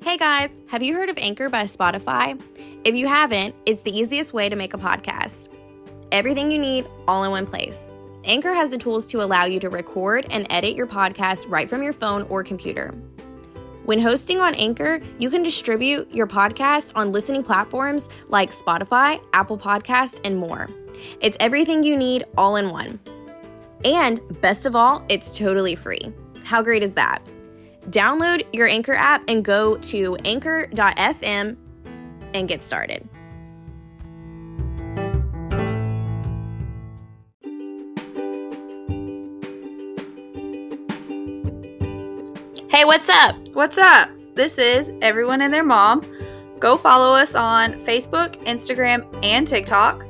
Hey guys, have you heard of Anchor by Spotify? If you haven't, it's the easiest way to make a podcast. Everything you need, all in one place. Anchor has the tools to allow you to record and edit your podcast right from your phone or computer. When hosting on Anchor, you can distribute your podcast on listening platforms like Spotify, Apple Podcasts, and more. It's everything you need, all in one. And best of all, it's totally free. How great is that? Download your Anchor app and go to anchor.fm and get started. Hey, what's up? What's up? This is Everyone and Their Mom. Go follow us on Facebook, Instagram, and TikTok.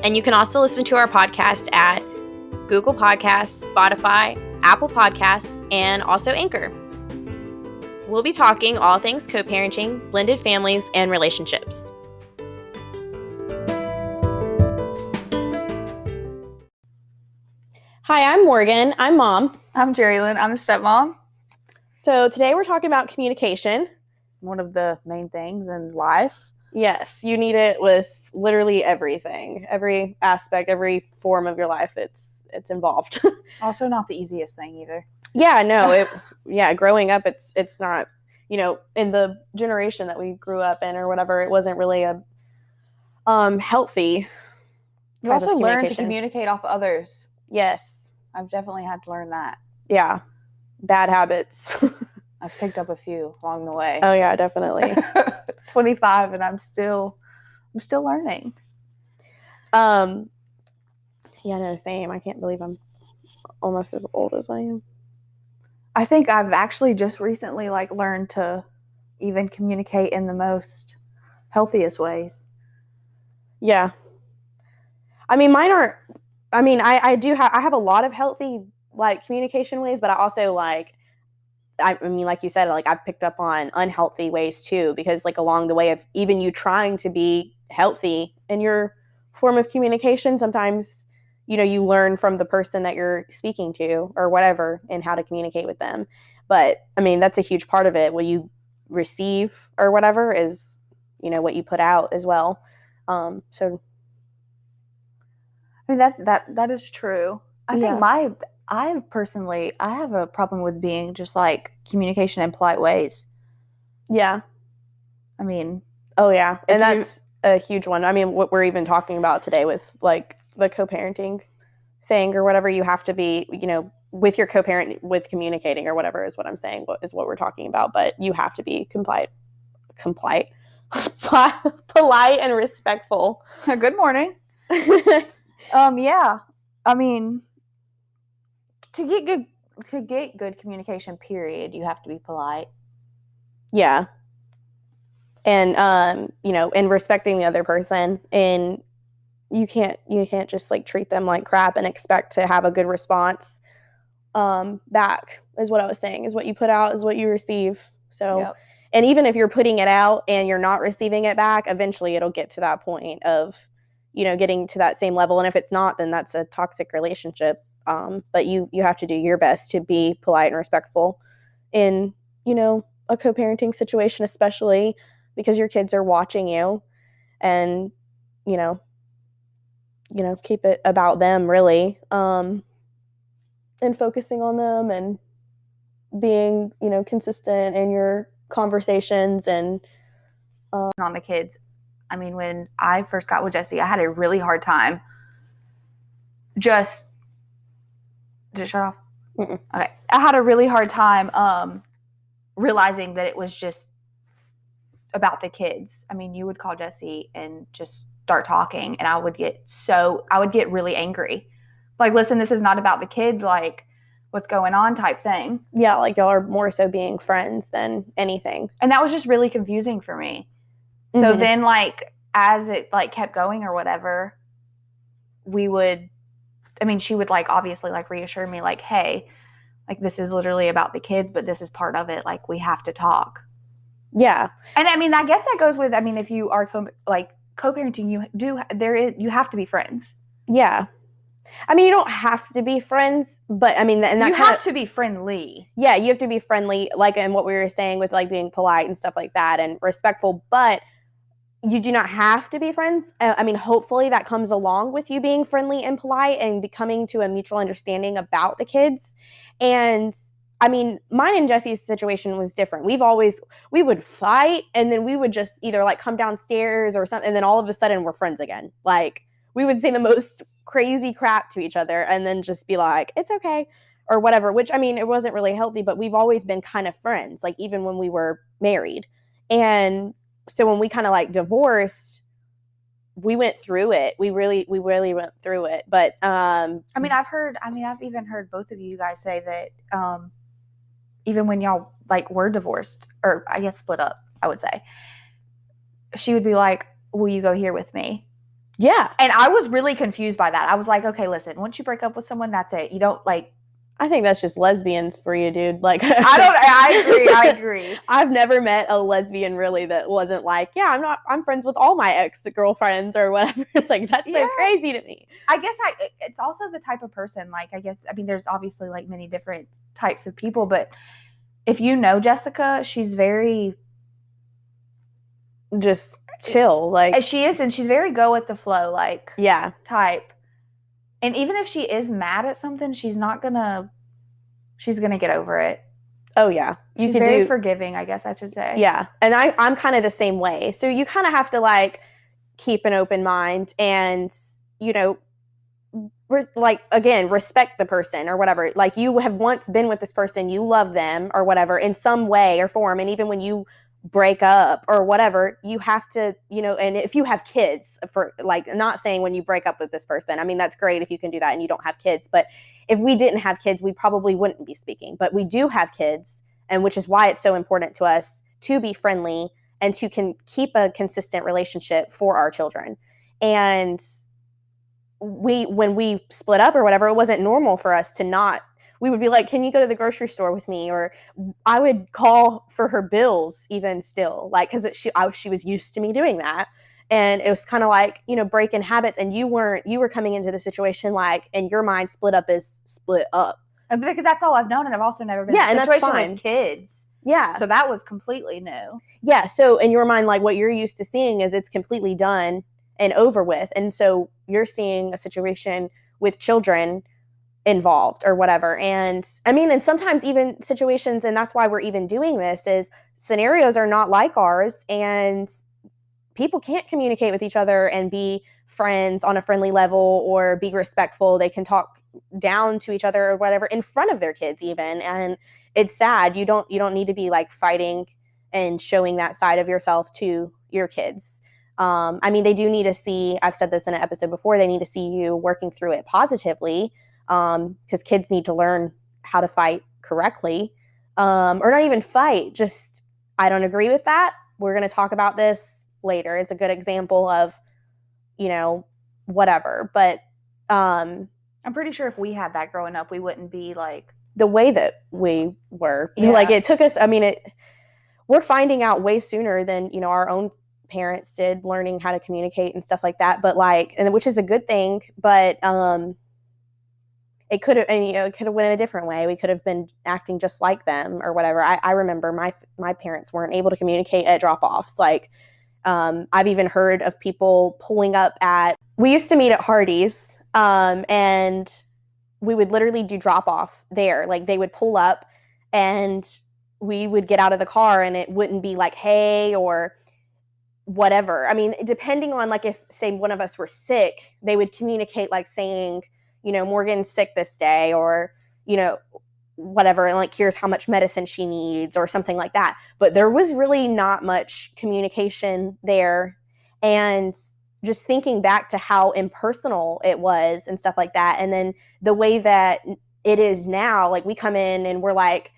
And you can also listen to our podcast at Google Podcasts, Spotify, Apple Podcasts, and also Anchor. We'll be talking all things co-parenting, blended families, and relationships. Hi, I'm Morgan. I'm mom. I'm Jerrylyn. I'm the stepmom. So today we're talking about communication. One of the main things in life. Yes, you need it with literally everything. Every aspect, every form of your life, it's involved. Also not the easiest thing either. Yeah, no, growing up, it's not, in the generation that we grew up in or whatever, it wasn't really a healthy. You also learn to communicate off others. Yes. I've definitely had to learn that. Yeah. Bad habits. I've picked up a few along the way. Oh yeah, definitely. 25 and I'm still learning. Yeah, no, same. I can't believe I'm almost as old as I am. I think I've actually just recently learned to even communicate in the most healthiest ways. Yeah. I mean, mine aren't. I mean, I have a lot of healthy communication ways, but I also like you said, I've picked up on unhealthy ways too, because along the way of even you trying to be healthy in your form of communication, sometimes you learn from the person that you're speaking to or whatever and how to communicate with them. But I mean, that's a huge part of it. What you receive or whatever is, what you put out as well. So I mean, that is true. I think I personally have a problem with being just communication in polite ways. Yeah. I mean, oh yeah. And that's a huge one. I mean, what we're even talking about today with the co-parenting thing or whatever, you have to be, with your co-parent with communicating or whatever is what I'm saying, is what we're talking about. But you have to be polite and respectful. Good morning. Yeah. I mean, to get good communication, period, you have to be polite. Yeah. And and respecting the other person, and you can't just treat them like crap and expect to have a good response back, is what I was saying. Is what you put out is what you receive. So yep. And even if you're putting it out and you're not receiving it back, eventually it'll get to that point of getting to that same level. And if it's not, then that's a toxic relationship. But you have to do your best to be polite and respectful in a co-parenting situation, especially because your kids are watching you, and keep it about them, really, and focusing on them and being, consistent in your conversations and on the kids. I mean, when I first got with Jesse, I had a really hard time. Did it shut off? Mm-mm. Okay. I had a really hard time realizing that it was just about the kids. I mean, you would call Jesse and just start talking, and I would get really angry. Listen, this is not about the kids, what's going on type thing. Yeah, y'all are more so being friends than anything. And that was just really confusing for me. Mm-hmm. So then as it kept going or whatever, she would obviously reassure me hey, this is literally about the kids, but this is part of it. We have to talk. Yeah. And I mean, I guess that goes with, if you are co-parenting, you have to be friends. Yeah. I mean, you don't have to be friends, but I mean, and that you have to be friendly. Yeah, you have to be friendly, like, and what we were saying with like being polite and stuff like that and respectful, but you do not have to be friends. I mean, hopefully that comes along with you being friendly and polite and becoming to a mutual understanding about the kids. And I mean, mine and Jesse's situation was different. We would fight and then we would just either like come downstairs or something. And then all of a sudden we're friends again. Like we would say the most crazy crap to each other and then just be like, it's okay or whatever, which I mean, it wasn't really healthy, but we've always been kind of friends, like even when we were married. And so when we kind of like divorced, we went through it. We really went through it. But I mean, I've even heard both of you guys say that even when y'all like were divorced, or I guess split up, I would say, she would be like, will you go here with me? Yeah. And I was really confused by that. I was like, okay, listen, once you break up with someone, that's it. You don't like. I think that's just lesbians for you, dude. Like I agree. I've never met a lesbian really that wasn't like, yeah, I'm friends with all my ex-girlfriends or whatever. It's like, that's so crazy to me. I guess it's also the type of person, like, I mean, there's obviously like many different types of people, but if you know Jessica, she's very just chill. Like she is, and she's very go with the flow, like type. And even if she is mad at something, she's gonna get over it. Oh yeah. She's very forgiving, I guess I should say. Yeah. And I'm kind of the same way. So you kind of have to like keep an open mind and, you know, like again, respect the person or whatever. Like you have once been with this person, you love them or whatever in some way or form. And even when you break up or whatever, you have to, you know, and if you have kids, for like, not saying when you break up with this person, I mean, that's great if you can do that and you don't have kids, but if we didn't have kids, we probably wouldn't be speaking, but we do have kids, and which is why it's so important to us to be friendly and to keep a consistent relationship for our children. And when we split up or whatever, it wasn't normal for us to not. We would be like, can you go to the grocery store with me? Or I would call for her bills even still, like, because she was used to me doing that. And it was kind of like, you know, breaking habits. And you were coming into the situation like, in your mind, split up is split up. Because that's all I've known. And I've also never been in a situation with kids. Yeah. So that was completely new. Yeah. So in your mind, like what you're used to seeing is it's completely done and over with. And so you're seeing a situation with children involved or whatever. And I mean, and sometimes even situations, and that's why we're even doing this, is scenarios are not like ours and people can't communicate with each other and be friends on a friendly level or be respectful. They can talk down to each other or whatever in front of their kids even. And it's sad. You don't need to be like fighting and showing that side of yourself to your kids. I mean, they do need to see, I've said this in an episode before, they need to see you working through it positively. Because kids need to learn how to fight correctly, or not even fight. Just, I don't agree with that. We're going to talk about this later. It's a good example of, you know, whatever. But I'm pretty sure if we had that growing up, we wouldn't be like the way that we were. Yeah. Like it took us. I mean, we're finding out way sooner than, you know, our own parents did, learning how to communicate and stuff like that. But like, and which is a good thing. But it could have, you know, it could have went in a different way. We could have been acting just like them or whatever. I remember my parents weren't able to communicate at drop-offs. Like, I've even heard of people pulling up we used to meet at Hardee's, and we would literally do drop-off there. Like, they would pull up and we would get out of the car and it wouldn't be like, hey, or whatever. I mean, depending on like if, say, one of us were sick, they would communicate like saying, you know, Morgan's sick this day, or, you know, whatever, and like, here's how much medicine she needs or something like that. But there was really not much communication there. And just thinking back to how impersonal it was and stuff like that. And then the way that it is now, like we come in and we're like,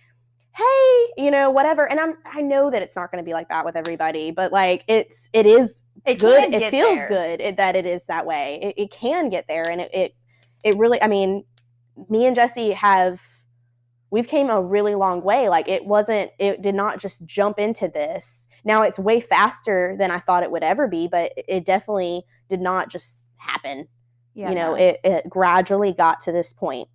hey, you know, whatever. And I know that it's not going to be like that with everybody, but like it is good. It feels good that it is that way. It can get there. And it really, I mean, me and Jesse we've came a really long way. Like it did not just jump into this. Now it's way faster than I thought it would ever be, but it definitely did not just happen. Yeah, you know, no. it gradually got to this point.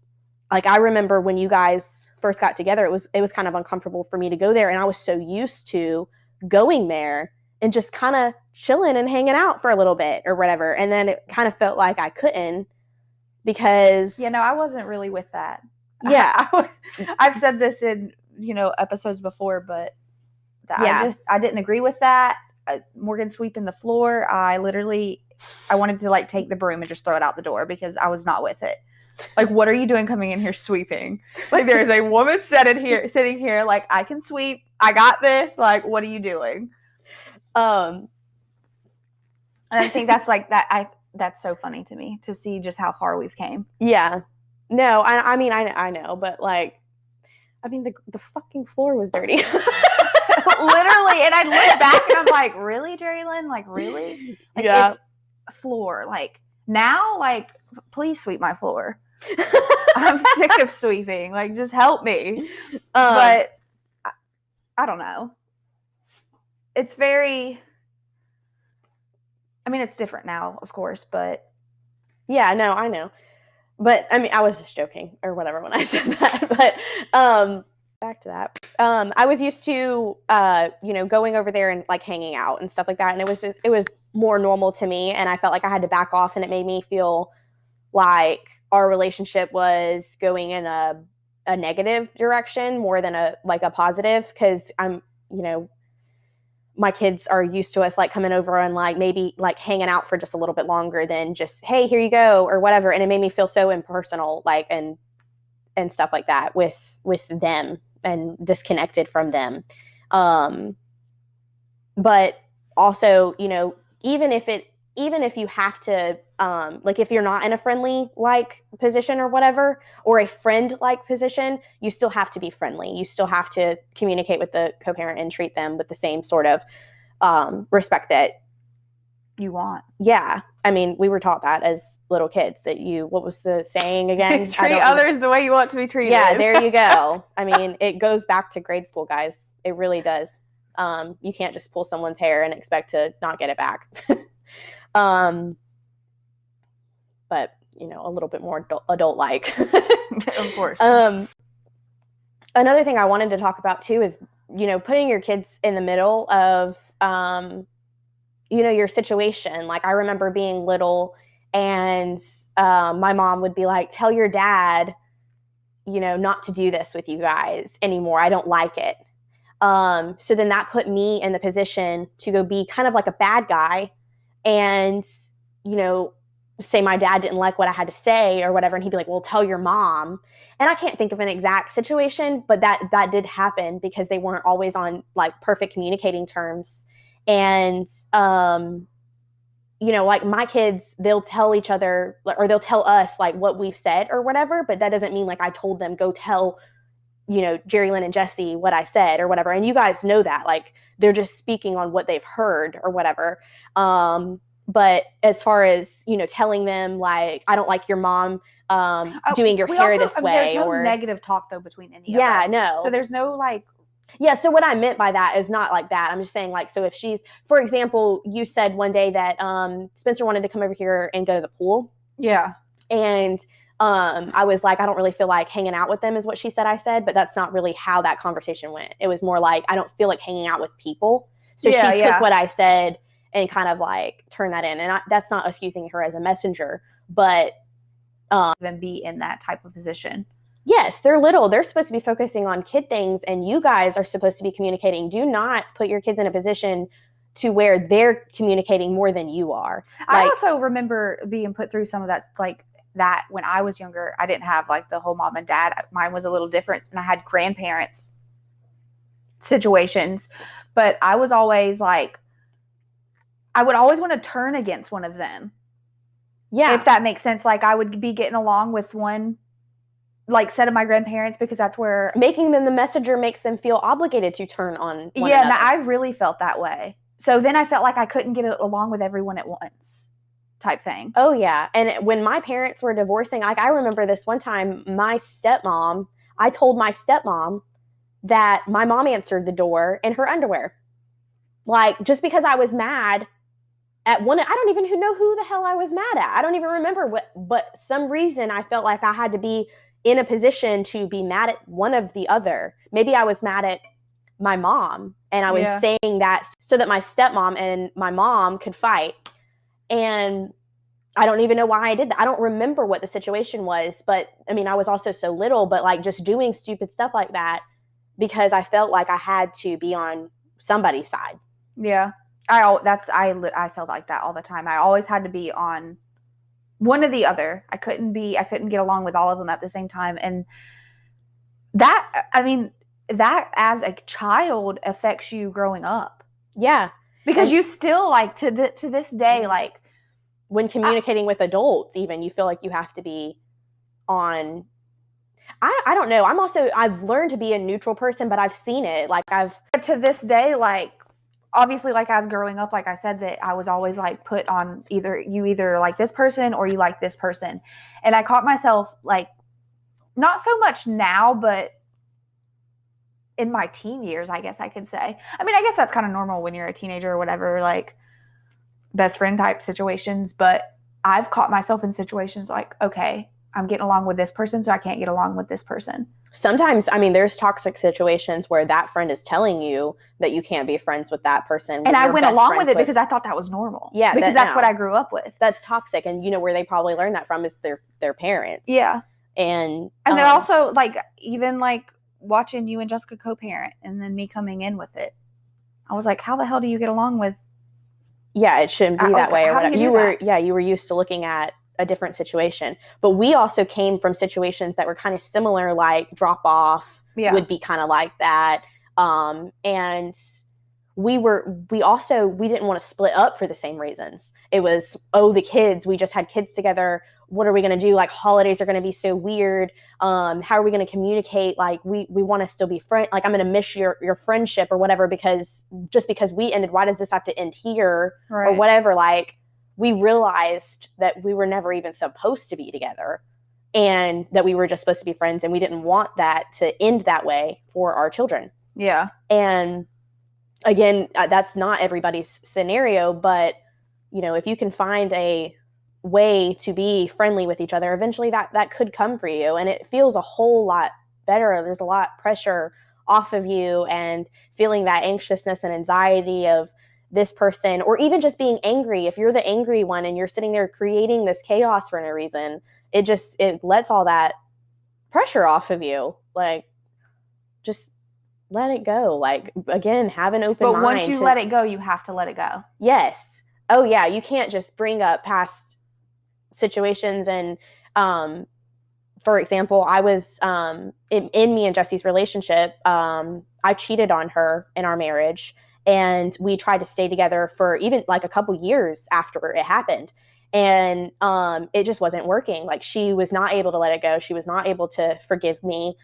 Like, I remember when you guys first got together, it was kind of uncomfortable for me to go there, and I was so used to going there and just kind of chilling and hanging out for a little bit or whatever. And then it kind of felt like I couldn't because Yeah, no, I wasn't really with that. Yeah. I've said this in, episodes before, but Yeah. I didn't agree with that. Morgan sweeping the floor, I wanted to like take the broom and just throw it out the door because I was not with it. Like, what are you doing coming in here sweeping? Like, there's a woman sitting here, like, I can sweep. I got this. Like, what are you doing? And I think that's like that. That's so funny to me to see just how far we've came. Yeah. No, I mean, I know, but like, I mean, the fucking floor was dirty. Literally. And I look back and I'm like, really, Jerry Lynn? Like, really? Like, yeah. It's floor. Like, now, like, please sweep my floor. I'm sick of sweeping. Like, just help me. But I don't know. It's very, I mean, it's different now, of course, but. Yeah, no, I know. But I mean, I was just joking or whatever when I said that. But back to that. I was used to, going over there and like hanging out and stuff like that. And it was more normal to me. And I felt like I had to back off, and it made me feel like our relationship was going in a negative direction more than a positive. Cause I'm, my kids are used to us like coming over and like maybe like hanging out for just a little bit longer than just, hey, here you go or whatever. And it made me feel so impersonal, like, and stuff like that with them and disconnected from them. But also, even if you have to, like if you're not in a friendly like position or whatever, or a friend like position, you still have to be friendly. You still have to communicate with the co-parent and treat them with the same sort of respect that you want. Yeah. I mean, we were taught that as little kids that what was the saying again? Treat others the way you want to be treated. Yeah, there you go. I mean, it goes back to grade school, guys. It really does. You can't just pull someone's hair and expect to not get it back. But, a little bit more adult-like. Of course. Another thing I wanted to talk about, too, is, putting your kids in the middle of, your situation. Like, I remember being little and my mom would be like, tell your dad, not to do this with you guys anymore. I don't like it. So then that put me in the position to go be kind of like a bad guy and, say my dad didn't like what I had to say or whatever. And he'd be like, well, tell your mom. And I can't think of an exact situation, but that did happen because they weren't always on like perfect communicating terms. And, like my kids, they'll tell each other or they'll tell us like what we've said or whatever, but that doesn't mean like I told them go tell, Jerry Lynn and Jesse what I said or whatever. And you guys know that, like, they're just speaking on what they've heard or whatever. But as far as, telling them like, I don't like your mom doing your hair this way. There's no or negative talk though between any of us. Yeah, no. So there's no like. Yeah, so what I meant by that is not like that. I'm just saying like, so if she's, for example, you said one day that Spencer wanted to come over here and go to the pool. Yeah. And I was like, I don't really feel like hanging out with them is what she said I said, but that's not really how that conversation went. It was more like, I don't feel like hanging out with people. So she took what I said and kind of like turned that in. And that's not us using her as a messenger, but even be in that type of position. Yes, they're little. They're supposed to be focusing on kid things, and you guys are supposed to be communicating. Do not put your kids in a position to where they're communicating more than you are. I also remember being put through some of that, like that when I was younger. I didn't have like the whole mom and dad. Mine was a little different, and I had grandparents situations, but I was always like, I would always want to turn against one of them. Yeah. If that makes sense. Like I would be getting along with one like set of my grandparents because that's where making them the messenger makes them feel obligated to turn on one another. another. I really felt that way. So then I felt like I couldn't get along with everyone at once type thing. Oh yeah. And when my parents were divorcing, like I remember this one time, I told my stepmom that my mom answered the door in her underwear. Like just because I was mad at one, I don't even know who the hell I was mad at. I don't even remember what, but some reason I felt like I had to be in a position to be mad at one of the other. Maybe I was mad at my mom, and I was saying that so that my stepmom and my mom could fight. And I don't even know why I did that. I don't remember what the situation was, but I mean, I was also so little, but like just doing stupid stuff like that because I felt like I had to be on somebody's side. Yeah. I felt like that all the time. I always had to be on one or the other. I couldn't get along with all of them at the same time. And that, I mean, that as a child affects you growing up. Yeah. Because you still like to this day, like when communicating with adults, even you feel like you have to be on. I don't know. I've learned to be a neutral person, but I've seen it. Like to this day, like obviously, like I was growing up, like I said, that I was always like put on either like this person or you like this person. And I caught myself like, not so much now, but in my teen years, I guess I could say. I mean, I guess that's kind of normal when you're a teenager or whatever, like best friend type situations. But I've caught myself in situations like, okay, I'm getting along with this person, so I can't get along with this person. Sometimes, I mean, there's toxic situations where that friend is telling you that you can't be friends with that person. And I went along with it because I thought that was normal. Yeah. Because that's what I grew up with. That's toxic. And you know where they probably learned that from is their parents. Yeah. And then also, like, even like watching you and Jessica co-parent and then me coming in with it. I was like, how the hell do you get along with? Yeah, it shouldn't be that way or whatever. You were used to looking at a different situation. But we also came from situations that were kind of similar, like drop off would be kind of like that. And we didn't want to split up for the same reasons. It was, the kids, we just had kids together. What are we going to do? Like holidays are going to be so weird. How are we going to communicate? Like we want to still be friends. Like I'm going to miss your friendship or whatever, because we ended, why does this have to end here or whatever? Like we realized that we were never even supposed to be together and that we were just supposed to be friends. And we didn't want that to end that way for our children. Yeah. And again, that's not everybody's scenario, but you know, if you can find a way to be friendly with each other, eventually that could come for you. And it feels a whole lot better. There's a lot of pressure off of you and feeling that anxiousness and anxiety of this person, or even just being angry. If you're the angry one and you're sitting there creating this chaos for no reason, it lets all that pressure off of you. Like, just let it go. Like, again, have an open mind. But once you let it go, you have to let it go. Yes. Oh yeah. You can't just bring up past situations. And, for example, I was, in me and Jesse's relationship, I cheated on her in our marriage, and we tried to stay together for even like a couple years after it happened. And, it just wasn't working. Like she was not able to let it go. She was not able to forgive me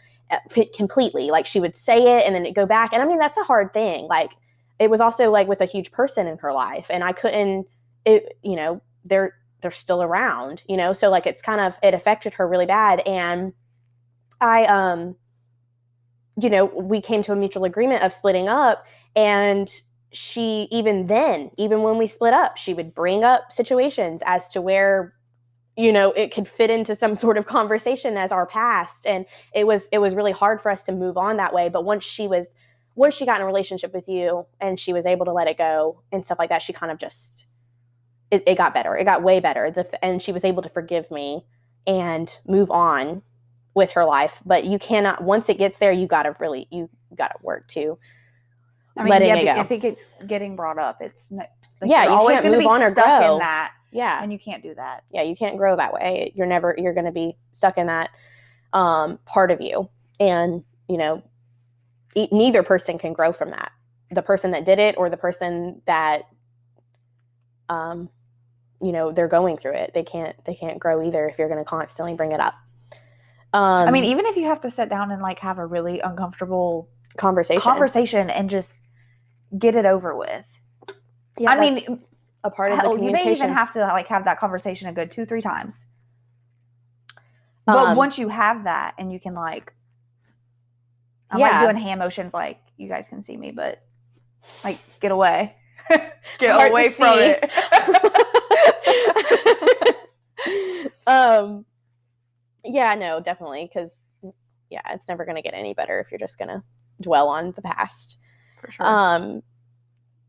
completely. Like she would say it and then it'd go back. And I mean, that's a hard thing. Like it was also like with a huge person in her life, and I couldn't, they're still around, so like it affected her really bad. And I, we came to a mutual agreement of splitting up, and she, even when we split up, she would bring up situations as to where, it could fit into some sort of conversation as our past. And it was really hard for us to move on that way. But once she got in a relationship with you and she was able to let it go and stuff like that, she kind of just, it got better. It got way better. And she was able to forgive me and move on with her life. But you cannot, once it gets there, you got to work to letting it go. If it gets getting brought up, it's not, like, you can't move on or grow in that. Yeah. And you can't do that. Yeah. You can't grow that way. You're going to be stuck in that, part of you. And, neither person can grow from that. The person that did it or the person that, they're going through it. They can't grow either if you're going to constantly bring it up. I mean, even if you have to sit down and like have a really uncomfortable conversation and just get it over with. Yeah, I mean, a part of the communication. You may even have to like have that conversation a good 2-3 times. But once you have that and you can like, I'm like doing hand motions, like you guys can see me, but like get away. Get Hard away to from see. it. Yeah, no, definitely, because yeah, it's never going to get any better if you're just going to dwell on the past. For sure.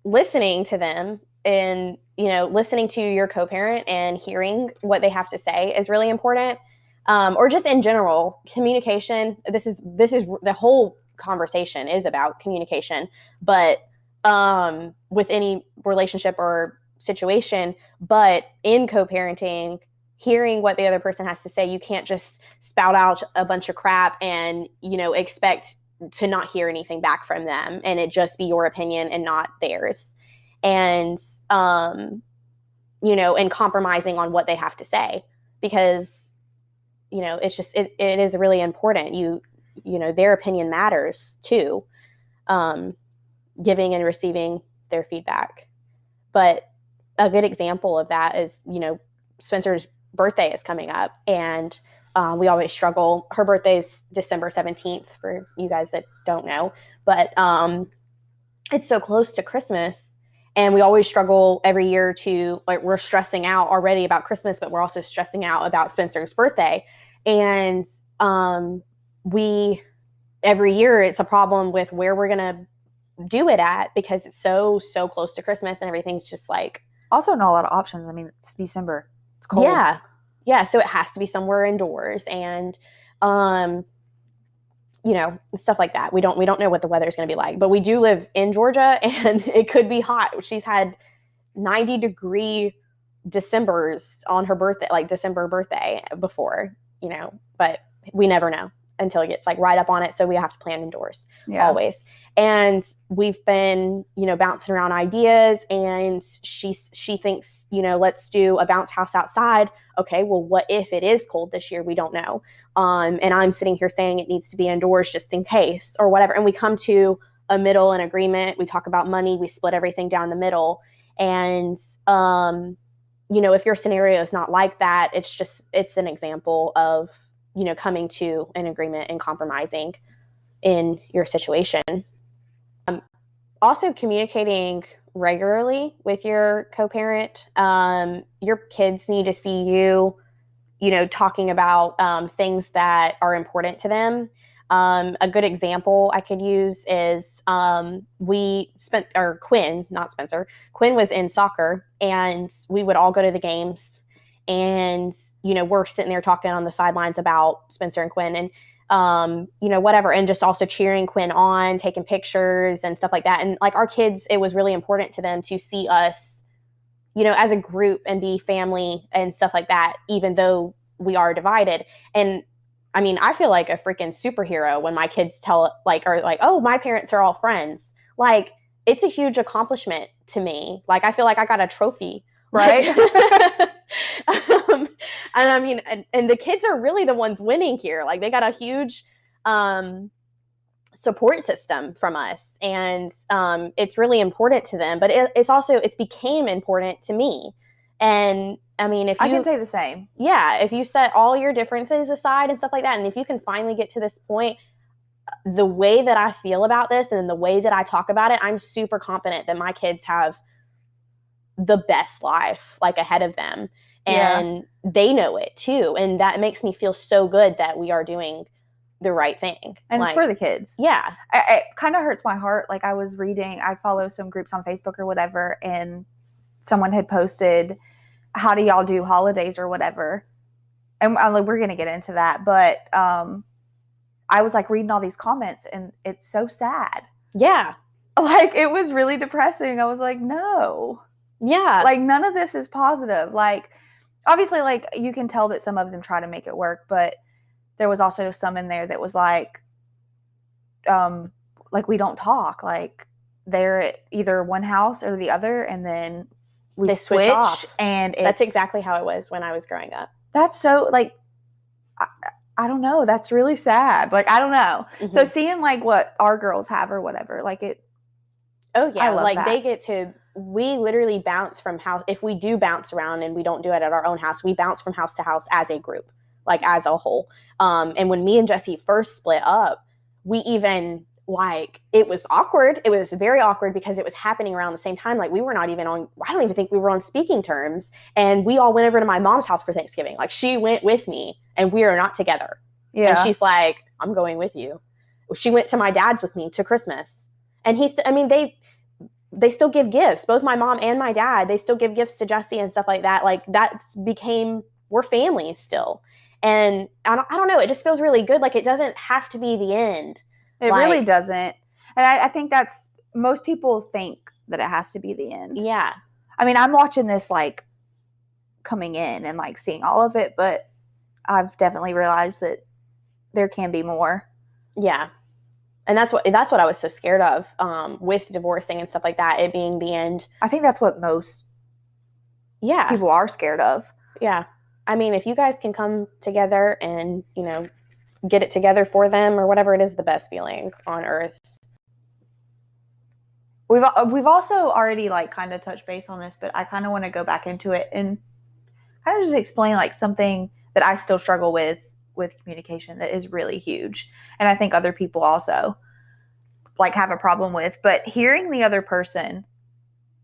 Listening to them and, you know, listening to your co-parent and hearing what they have to say is really important. Or just in general, communication. This is the whole conversation is about communication, but with any relationship or situation, but in co-parenting, hearing what the other person has to say, you can't just spout out a bunch of crap and, you know, expect to not hear anything back from them and it just be your opinion and not theirs. And, you know, and compromising on what they have to say, because, you know, it's just, it is really important. You know, their opinion matters too. Giving and receiving their feedback. But a good example of that is, you know, Spencer's birthday is coming up, and we always struggle. Her birthday's December 17th, for you guys that don't know, but it's so close to Christmas, and we always struggle every year to, like, we're stressing out already about Christmas, but we're also stressing out about Spencer's birthday. And we, every year, it's a problem with where we're going to do it at, because it's so close to Christmas and everything's just like, also not a lot of options. I mean, it's December. It's cold. Yeah. So it has to be somewhere indoors, and you know, stuff like that. We don't know what the weather's going to be like, but we do live in Georgia, and it could be hot. She's had 90-degree Decembers on her birthday, like December birthday before, you know, but we never know until it gets like right up on it. So we have to plan indoors always. And we've been, you know, bouncing around ideas, and she thinks, you know, let's do a bounce house outside. Okay, well, what if it is cold this year? We don't know. And I'm sitting here saying it needs to be indoors just in case or whatever. And we come to a middle, an agreement. We talk about money. We split everything down the middle. And, you know, if your scenario is not like that, it's an example of, you know, coming to an agreement and compromising in your situation. Also communicating regularly with your co-parent. Your kids need to see you, you know, talking about things that are important to them. A good example I could use is Quinn, not Spencer, Quinn was in soccer, and we would all go to the games, and, you know, we're sitting there talking on the sidelines about Spencer and Quinn, and you know, whatever, and just also cheering Quinn on, taking pictures and stuff like that. And like our kids, it was really important to them to see us, you know, as a group and be family and stuff like that, even though we are divided. And I mean, I feel like a freaking superhero when my kids are like, oh, my parents are all friends. Like, it's a huge accomplishment to me. Like, I feel like I got a trophy, right? And I mean, and the kids are really the ones winning here. Like, they got a huge support system from us, and it's really important to them. But it's became important to me. And I mean, if I can say the same. Yeah, if you set all your differences aside and stuff like that, and if you can finally get to this point, the way that I feel about this and the way that I talk about it, I'm super confident that my kids have the best life, like, ahead of them. And they know it too. And that makes me feel so good that we are doing the right thing. And it's for the kids. Yeah. It kind of hurts my heart. Like, I was reading, I follow some groups on Facebook or whatever, and someone had posted, how do y'all do holidays or whatever? And I'm like, we're going to get into that. But I was like reading all these comments, and it's so sad. Yeah. Like, it was really depressing. I was like, no. Yeah. Like, none of this is positive. Like, obviously, like, you can tell that some of them try to make it work, but there was also some in there that was like, we don't talk. Like, they're at either one house or the other, and then they switch off. And that's exactly how it was when I was growing up. That's so, like, I don't know. That's really sad. Like, I don't know. Mm-hmm. So seeing, like, what our girls have or whatever, like, it. Oh, yeah. Like, that. They get to, we literally bounce from house. If we do bounce around and we don't do it at our own house, we bounce from house to house as a group, like, as a whole. And when me and Jesse first split up, we like, it was awkward. It was very awkward because it was happening around the same time. Like, we were not even on, I don't even think we were on speaking terms. And we all went over to my mom's house for Thanksgiving. Like, she went with me and we are not together. Yeah. And she's like, I'm going with you. She went to my dad's with me to Christmas. And they still give gifts. Both my mom and my dad, they still give gifts to Jesse and stuff like that. Like, we're family still. And I don't know. It just feels really good. Like, it doesn't have to be the end. It really doesn't. And I think most people think that it has to be the end. Yeah. I mean, I'm watching this, like, coming in and, like, seeing all of it, but I've definitely realized that there can be more. Yeah. And that's what I was so scared of, with divorcing and stuff like that, it being the end. I think that's what most people are scared of. Yeah. I mean, if you guys can come together and, you know, get it together for them or whatever, it is the best feeling on earth. We've also already, like, kind of touched base on this, but I kind of want to go back into it and kind of just explain, like, something that I still struggle with communication that is really huge. And I think other people also, like, have a problem with, but hearing the other person.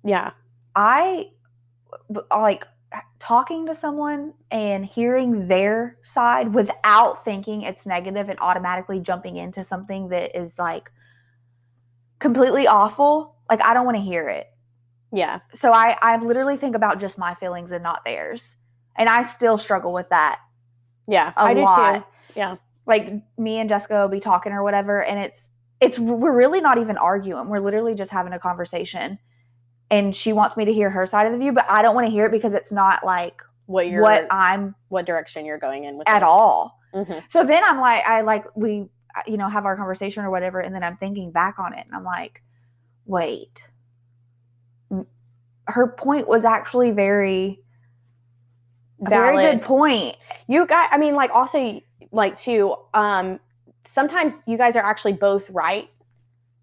Yeah. I like talking to someone and hearing their side without thinking it's negative and automatically jumping into something that is, like, completely awful. Like, I don't want to hear it. Yeah. So I literally think about just my feelings and not theirs. And I still struggle with that. Yeah. I do too. Yeah. Like, me and Jessica will be talking or whatever, and we're really not even arguing. We're literally just having a conversation. And she wants me to hear her side of the view, but I don't want to hear it because it's not, like, what direction you're going in with at it. all. Mm-hmm. So then we, you know, have our conversation or whatever, and then I'm thinking back on it, and I'm like, wait, her point was actually very valid. Very good point. You guys, I mean, like, also, like, too, sometimes you guys are actually both right.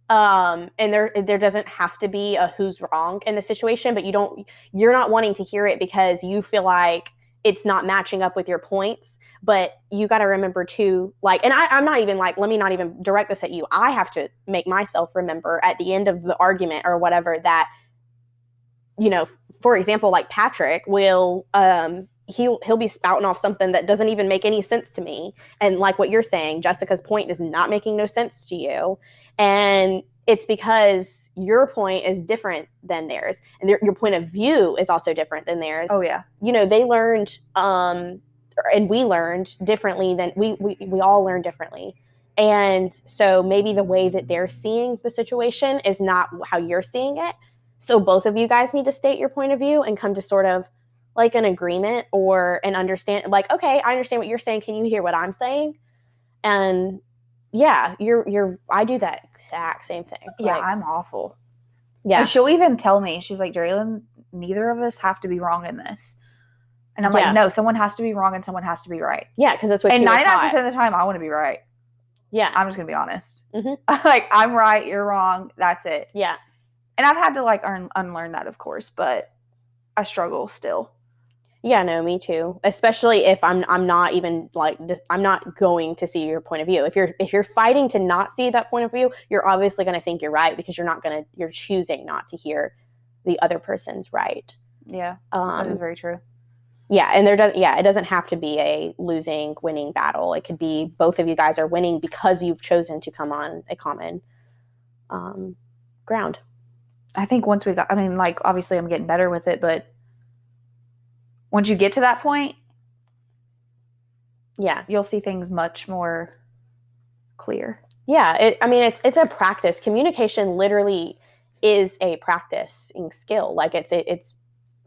And there doesn't have to be a who's wrong in the situation, but you're not wanting to hear it because you feel like it's not matching up with your points. But you got to remember too, like, and I'm not even like, let me not even direct this at you. I have to make myself remember at the end of the argument or whatever that, you know, for example, like, Patrick will, he'll be spouting off something that doesn't even make any sense to me. And like what you're saying, Jessica's point is not making no sense to you. And it's because your point is different than theirs. And your point of view is also different than theirs. Oh, yeah. You know, they learned, and we learned differently than we all learn differently. And so maybe the way that they're seeing the situation is not how you're seeing it. So both of you guys need to state your point of view and come to sort of like an agreement or an understand, like, okay, I understand what you're saying. Can you hear what I'm saying? And yeah, I do that exact same thing. Yeah, like, I'm awful. Yeah. And she'll even tell me, she's like, Jerrylyn, neither of us have to be wrong in this. And I'm like, no, someone has to be wrong and someone has to be right. Yeah, because that's what you were taught. 99% of the time, I want to be right. Yeah. I'm just going to be honest. Mm-hmm. Like, I'm right, you're wrong, that's it. Yeah. And I've had to, like, unlearn that, of course, but I struggle still. Yeah, no, me too. Especially if I'm not even, like, I'm not going to see your point of view. If you're fighting to not see that point of view, you're obviously going to think you're right because you're choosing not to hear the other person's right. Yeah, that is very true. Yeah, and it doesn't have to be a losing, winning battle. It could be both of you guys are winning because you've chosen to come on a common ground. I think once like, obviously I'm getting better with it, but once you get to that point, yeah, you'll see things much more clear. Yeah, it's a practice. Communication literally is a practicing skill. Like, it's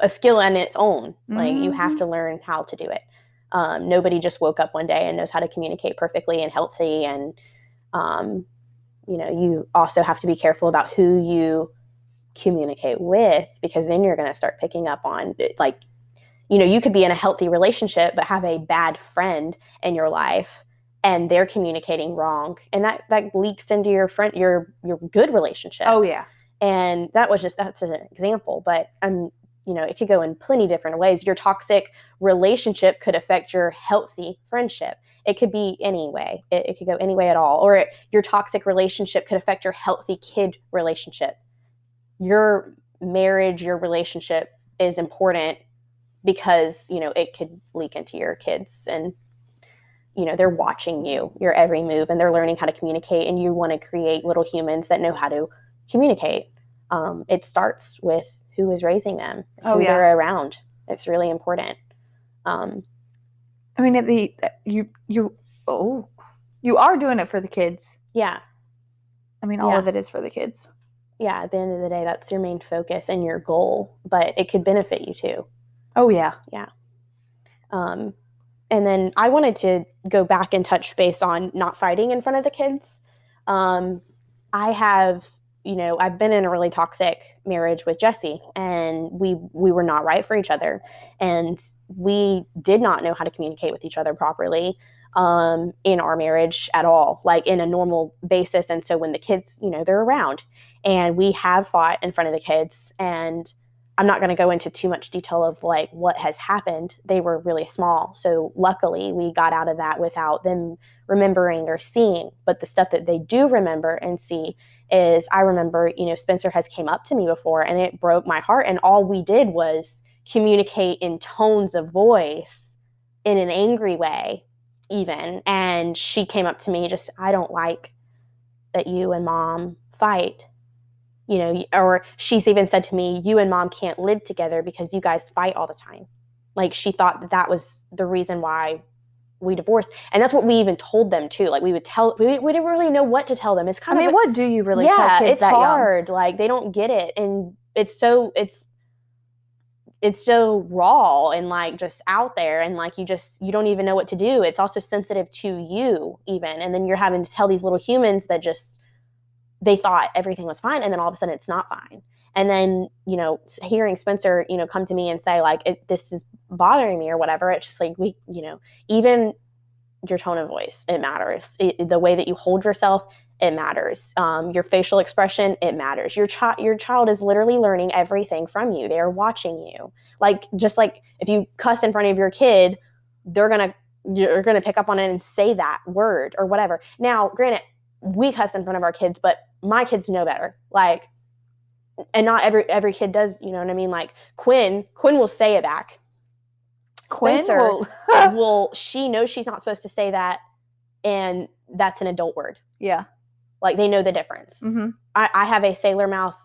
a skill on its own. Like, you have to learn how to do it. Nobody just woke up one day and knows how to communicate perfectly and healthy. And, you know, you also have to be careful about who you communicate with, because then you're going to start picking up on, like, you know, you could be in a healthy relationship but have a bad friend in your life and they're communicating wrong, and that leaks into your good relationship. Oh yeah. And that's an example, but you know, it could go in plenty different ways. Your toxic relationship could affect your healthy friendship, It could be any way. It could go any way at all. Or your toxic relationship could affect your healthy kid relationship. Your marriage, your relationship is important because, it could leak into your kids, and, they're watching your every move, and they're learning how to communicate, and you want to create little humans that know how to communicate. It starts with who is raising them, who they're around. It's really important. I mean, you are doing it for the kids. Yeah. I mean, all of it is for the kids. Yeah, at the end of the day, that's your main focus and your goal, but it could benefit you too. Oh, yeah. Yeah. And then I wanted to go back and touch base on not fighting in front of the kids. I have, I've been in a really toxic marriage with Jesse, and we were not right for each other, and we did not know how to communicate with each other properly in our marriage at all, like in a normal basis. And so when the kids, they're around, and we have fought in front of the kids, and I'm not going to go into too much detail of like what has happened. They were really small. So luckily we got out of that without them remembering or seeing. But the stuff that they do remember and see is, I remember, Spencer has came up to me before, and it broke my heart. And all we did was communicate in tones of voice in an angry way even. And she came up to me just, I don't like that you and mom fight. Or she's even said to me, you and mom can't live together because you guys fight all the time. Like, she thought that was the reason why we divorced. And that's what we even told them too. Like, we didn't really know what to tell them. It's kind of, what do you really tell kids it's that hard. Young? Like, they don't get it. And it's so raw and like just out there, and like you don't even know what to do. It's also sensitive to you even. And then you're having to tell these little humans that just, they thought everything was fine, and then all of a sudden it's not fine. And then, hearing Spencer, come to me and say like, this is bothering me or whatever, it's just like, even your tone of voice, it matters. The way that you hold yourself, it matters. Your facial expression, it matters. Your child is literally learning everything from you. They are watching you. Like, just like if you cuss in front of your kid, you're going to pick up on it and say that word or whatever. Now, granted, we cuss in front of our kids, but my kids know better. Like, and not every kid does, you know what I mean? Like, Quinn will say it back. Spencer will, she knows she's not supposed to say that, and that's an adult word. Yeah. Like, they know the difference. Mm-hmm. I have a sailor mouth.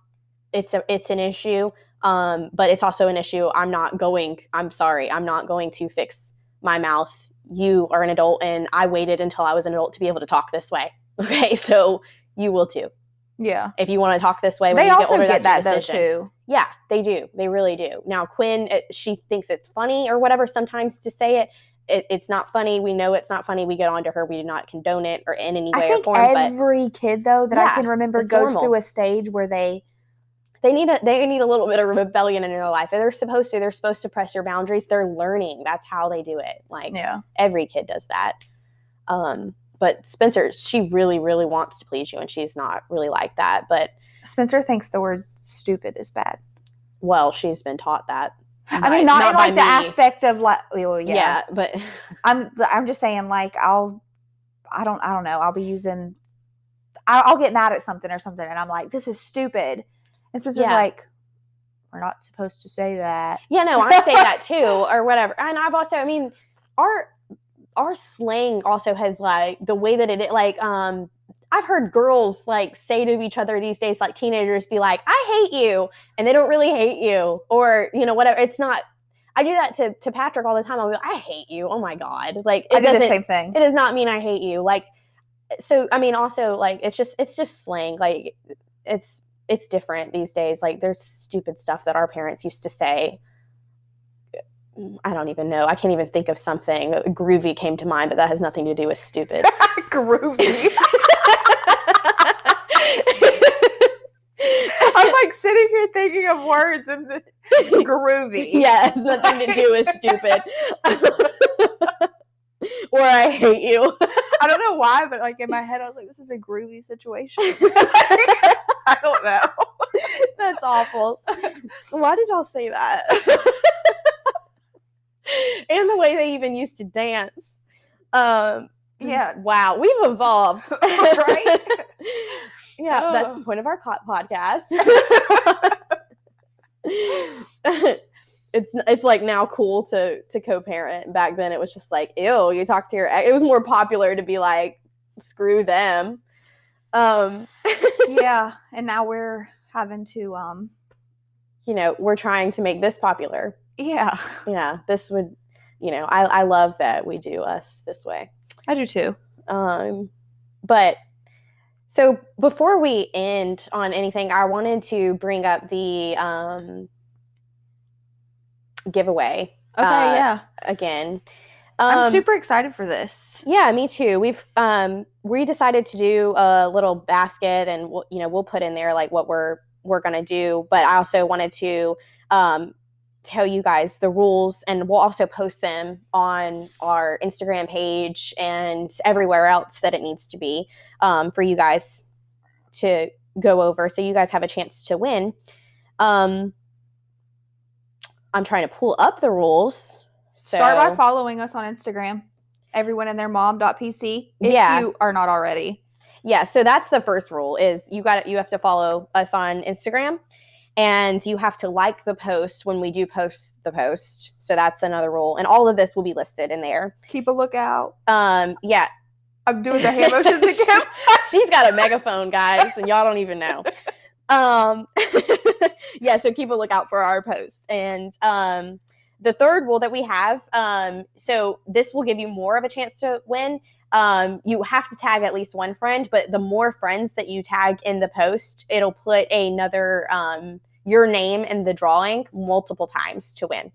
It's an issue, but it's also an issue. I'm sorry, I'm not going to fix my mouth. You are an adult, and I waited until I was an adult to be able to talk this way. Okay, so you will too. Yeah. If you want to talk this way when you get older, that's your decision. Though too. Yeah, they do. They really do. Now, Quinn, she thinks it's funny or whatever sometimes to say it. It's not funny. We know it's not funny. We get on to her. We do not condone it or in any way or form. I think every kid, though, that I can remember goes through a stage where they need a little bit of rebellion in their life. They're supposed to press your boundaries. They're learning. That's how they do it. Like, every kid does that. But Spencer, she really, really wants to please you, and she's not really like that. But Spencer thinks the word stupid is bad. Well, she's been taught that. I mean, not in like the aspect of like, well, yeah, but I'm just saying, like, I don't know. I'll be using, I'll get mad at something or something, and I'm like, this is stupid. And Spencer's like, we're not supposed to say that. Yeah, no, I say that too, or whatever. And I've also, I mean, our slang also has like the way that it like I've heard girls like say to each other these days, like teenagers, be like, I hate you, and they don't really hate you, or whatever. It's not, I do that to Patrick all the time. I'll be like, I hate you. Oh my God. Like, I do the same thing. It does not mean I hate you. Like, so I mean, also like it's just slang. Like, it's different these days. Like, there's stupid stuff that our parents used to say. I don't even know. I can't even think of something. Groovy came to mind, but that has nothing to do with stupid. Groovy. I'm like sitting here thinking of words and groovy. Yeah, it has nothing to do with stupid. Or I hate you. I don't know why, but like in my head, I was like, this is a groovy situation. I don't know. That's awful. Why did y'all say that? And the way they even used to dance. Yeah. Wow, we've evolved. Right? Yeah, that's the point of our podcast. It's like now cool to co-parent. Back then it was just like, ew, you talk to your ex. It was more popular to be like, screw them. Yeah, and now we're having to we're trying to make this popular. Yeah. This would, I love that we do us this way. I do too. But so before we end on anything, I wanted to bring up the giveaway. Okay, yeah. Again. I'm super excited for this. Yeah, me too. We decided to do a little basket, and we'll put in there like what we're gonna do. But I also wanted to tell you guys the rules, and we'll also post them on our Instagram page and everywhere else that it needs to be for you guys to go over, so you guys have a chance to win. I'm trying to pull up the rules. So, start by following us on Instagram, everyoneandtheirmom.pc, if you are not already. Yeah, so that's the first rule is you have to follow us on Instagram, and you have to like the post when we do post the post. So that's another rule, and all of this will be listed in there. Keep a lookout. Yeah. I'm doing the hand motions again. She's got a megaphone, guys, and y'all don't even know. Yeah, so keep a lookout for our posts. And the third rule that we have, so this will give you more of a chance to win. You have to tag at least one friend, but the more friends that you tag in the post, it'll put another your name in the drawing multiple times to win.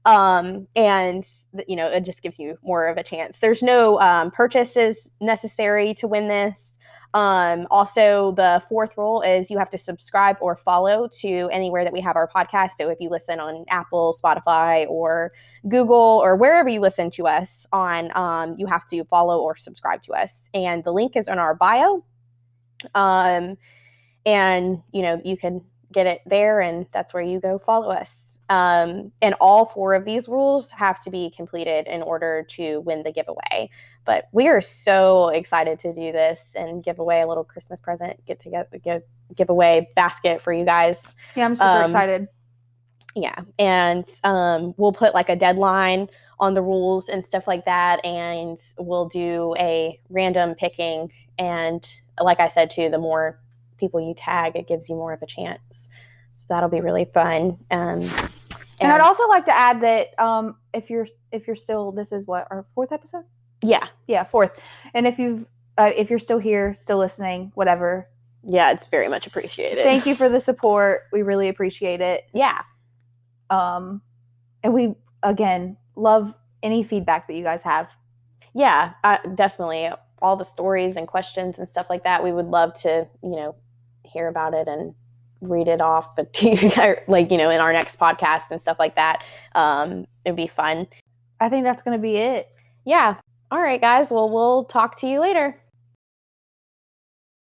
And it just gives you more of a chance. There's no purchases necessary to win this. Also, the fourth rule is you have to subscribe or follow to anywhere that we have our podcast. So if you listen on Apple, Spotify, or Google, or wherever you listen to us on, you have to follow or subscribe to us. And the link is in our bio. And you can get it there, and that's where you go follow us. And all four of these rules have to be completed in order to win the giveaway. But we are so excited to do this and give away a little Christmas present, giveaway basket for you guys. Yeah, I'm super excited. Yeah, and we'll put like a deadline on the rules and stuff like that, and we'll do a random picking. And like I said too, the more people you tag, it gives you more of a chance. So that'll be really fun. And I'd also like to add that if you're still, this is what, our fourth episode? Yeah, fourth. And if you're still here, still listening, whatever. Yeah, it's very much appreciated. Thank you for the support. We really appreciate it. Yeah. And we, again, love any feedback that you guys have. Yeah, definitely. All the stories and questions and stuff like that, we would love to, hear about it and read it off, but like, in our next podcast and stuff like that. It'd be fun. I think that's going to be it. Yeah. All right, guys. Well, we'll talk to you later.